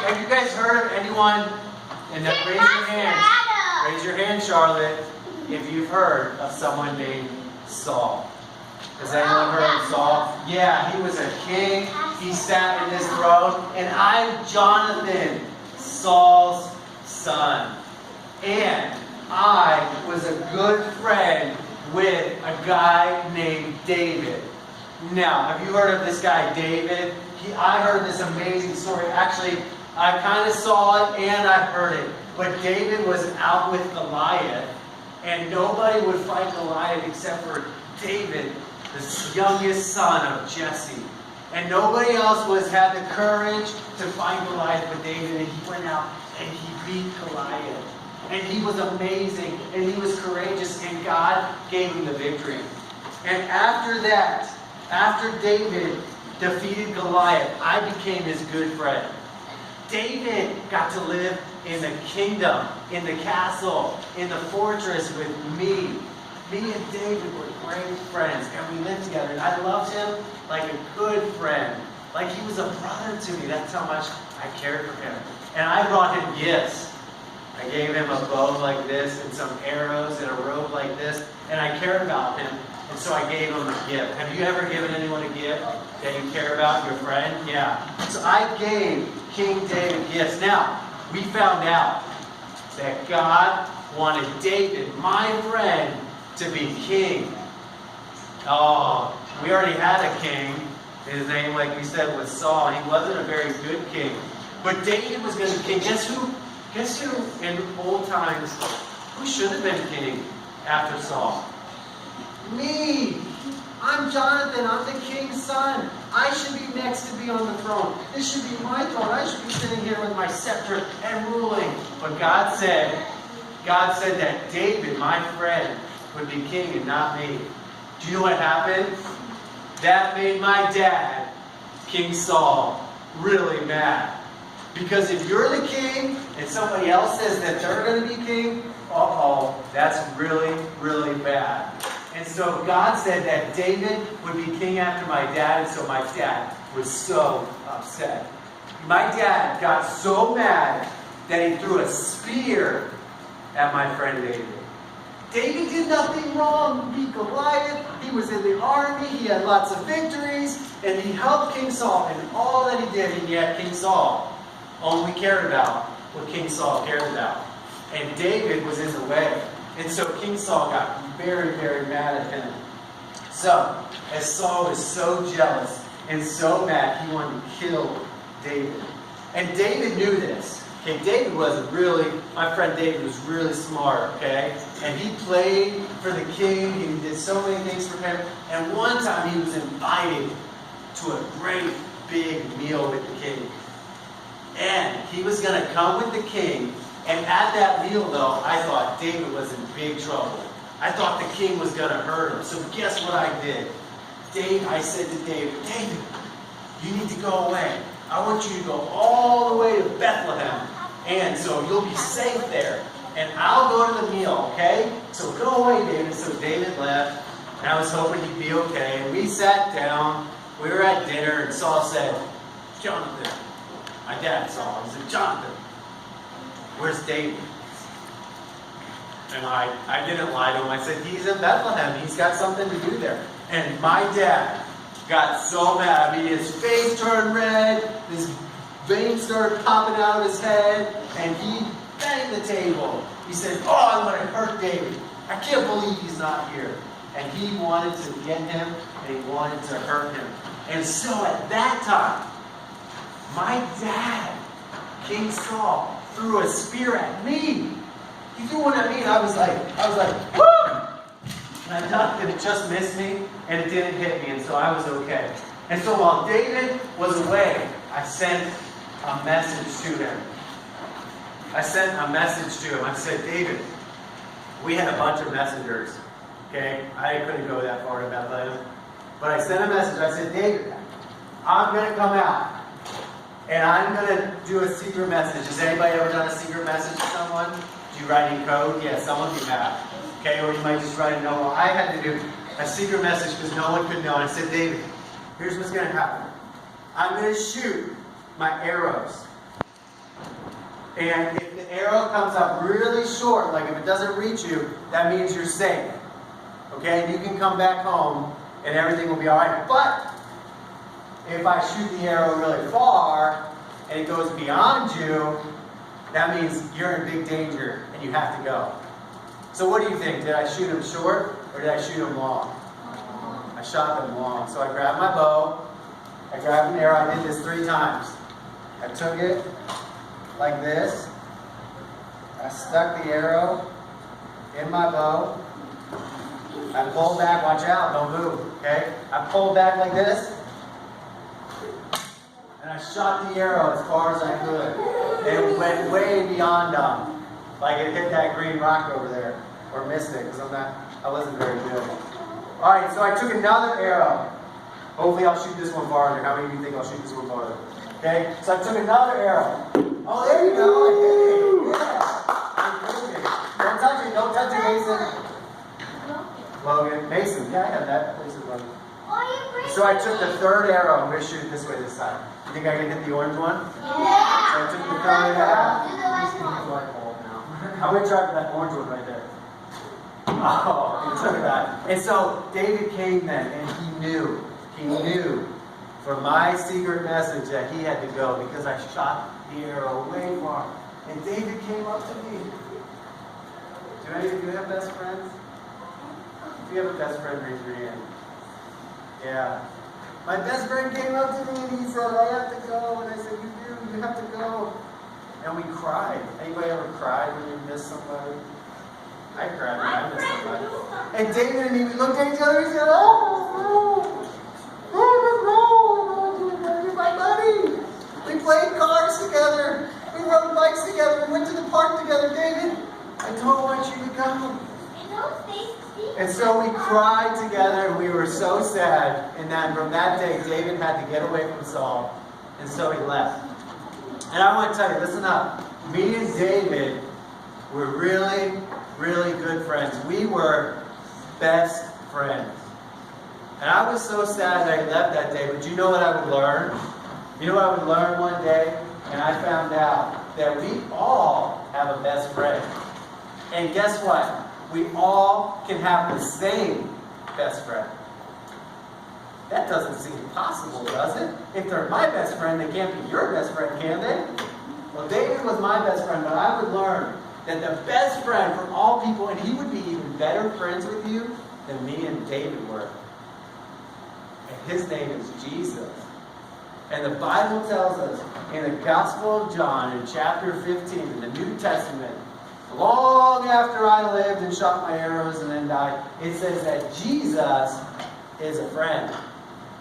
Have you guys heard of anyone? And then raise your hand. Raise your hand, Charlotte, if you've heard of someone named Saul. Has anyone heard of Saul? Yeah, he was a king. He sat in his throne. And I'm Jonathan, Saul's son. And I was a good friend with a guy named David. Now, have you heard of this guy, David? I heard this amazing story. Actually, I kind of saw it and I heard it. But David was out with Goliath, and nobody would fight Goliath except for David, the youngest son of Jesse. And nobody else had the courage to fight Goliath but David, and he went out and he beat Goliath. And he was amazing, and he was courageous, and God gave him the victory. And after that, after David defeated Goliath, I became his good friend. David got to live in the kingdom, in the castle, in the fortress with me. Me and David were great friends, and we lived together. And I loved him like a good friend. Like he was a brother to me. That's how much I cared for him. And I brought him gifts. I gave him a bow like this and some arrows and a robe like this. And I cared about him. And so I gave him a gift. Have you ever given anyone a gift that you care about, your friend? Yeah. So I gave King David gifts. Now, we found out that God wanted David, my friend, to be king. Oh, we already had a king. His name, like we said, was Saul. He wasn't a very good king. But David was going to be king. Guess who in old times, who should have been king after Saul? Me! I'm Jonathan. I'm the king's son. I should be next to be on the throne. This should be my throne. I should be sitting here with my scepter and ruling. But God said that David, my friend, would be king and not me. Do you know what happened? That made my dad, King Saul, really mad. Because if you're the king and somebody else says that they're going to be king, that's really, really bad. And so God said that David would be king after my dad, and so my dad was so upset. My dad got so mad that he threw a spear at my friend David. David did nothing wrong. He beat Goliath. He was in the army. He had lots of victories. And he helped King Saul in all that he did. And yet King Saul only cared about what King Saul cared about. And David was in the way. And so King Saul got very, very mad at him. So, as Saul was so jealous and so mad, he wanted to kill David. And David knew this. Okay, David was my friend David was really smart, okay? And he played for the king. He did so many things for him. And one time he was invited to a great big meal with the king. And he was going to come with the king. And at that meal, though, I thought David was in big trouble. I thought the king was going to hurt him. So guess what I did? I said to David, David, you need to go away. I want you to go all the way to Bethlehem. And so you'll be safe there. And I'll go to the meal, okay? So go away, David. So David left. And I was hoping he'd be okay. And we sat down. We were at dinner. And Saul said, Jonathan. My dad saw him. He said, Jonathan, where's David? And I didn't lie to him. I said, he's in Bethlehem. He's got something to do there. And my dad got so mad. I mean, his face turned red. His veins started popping out of his head. And he banged the table. He said, I'm going to hurt David. I can't believe he's not here. And he wanted to get him, and he wanted to hurt him. And so at that time, my dad, King Saul, threw a spear at me. He threw one at me, and I was like, woo! And I thought that it just missed me, and it didn't hit me, and so I was okay. And so while David was away, I sent a message to him. I said, David, we had a bunch of messengers, okay? I couldn't go that far to Bethlehem. But I sent a message. I said, David, I'm going to come out. And I'm going to do a secret message. Has anybody ever done a secret message to someone? Do you write in code? Yeah, some of you have. Okay, or you might just write a note. Well, I had to do a secret message because no one could know. And I said, David, here's what's going to happen. I'm going to shoot my arrows And if the arrow comes up really short, like if it doesn't reach you, that means you're safe. Okay? And you can come back home and everything will be alright. But if I shoot the arrow really far and it goes beyond you, that means you're in big danger and you have to go. So what do you think? Did I shoot him short or did I shoot him long? I shot them long. So I grabbed my bow, I grabbed an arrow, I did this 3 times. I took it like this. I stuck the arrow in my bow. I pulled back, watch out, don't move, okay? I pulled back like this. And I shot the arrow as far as I could. And it went way beyond them. Like it hit that green rock over there. Or missed it, because I wasn't very good. Alright, so I took another arrow. Hopefully I'll shoot this one farther. How many of you think I'll shoot this one farther? Okay, so I took another arrow. Oh, there you go. I hit it. Yeah. I hit it. Don't touch it. Don't touch it, Mason. Logan. Mason. Yeah, I had that. Mason, Logan. So I took the 3rd arrow. I'm going to shoot it this way this time. You think I can hit the orange one? Yeah. So I took the 3rd arrow. I'm going to try for that orange one right there. Oh, he took that. And so David came then, and he knew from my secret message that he had to go because I shot the arrow way far. And David came up to me. Do any of you have best friends? If you have a best friend, raise your hand. Yeah. My best friend came up to me and he said, I have to go. And I said, you have to go. And we cried. Anybody ever cried when you miss somebody? I cried when I missed somebody. And David and me, we looked at each other and said, oh, you're my buddy. We played cars together. We rode bikes together. We went to the park together. David, I don't want you to go. And so we cried together and we were so sad. And then from that day, David had to get away from Saul. And so he left. And I want to tell you, listen up. Me and David were really, really good friends. We were best friends. And I was so sad that he left that day, but you know what I would learn? You know what I would learn one day? And I found out that we all have a best friend. And guess what? We all can have the same best friend. That doesn't seem possible, does it? If they're my best friend, they can't be your best friend, can they? Well, David was my best friend, but I would learn that the best friend for all people, and he would be even better friends with you than me and David were. And his name is Jesus. And the Bible tells us in the Gospel of John, in chapter 15, in the New Testament, long after I lived and shot my arrows and then died, it says that Jesus is a friend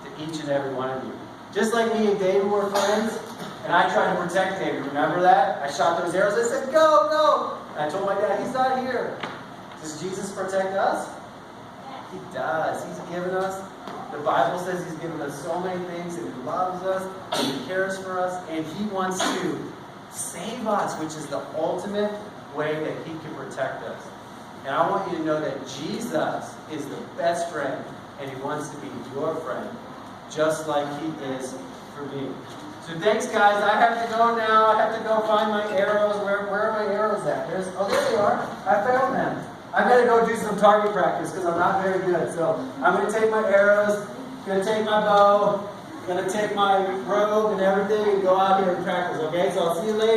to each and every one of you. Just like me and David were friends, and I tried to protect David. Remember that? I shot those arrows. I said, go, go. And I told my dad, he's not here. Does Jesus protect us? He does. He's given us. The Bible says he's given us so many things, and he loves us, and he cares for us, and he wants to save us, which is the ultimate way that he can protect us. And I want you to know that Jesus is the best friend, and he wants to be your friend, just like he is for me. So thanks, guys. I have to go now. I have to go find my arrows. Where are my arrows at? Oh, there they are. I found them. I'm going to go do some target practice because I'm not very good. So I'm going to take my arrows, going to take my bow, going to take my robe and everything and go out here and practice, okay? So I'll see you later.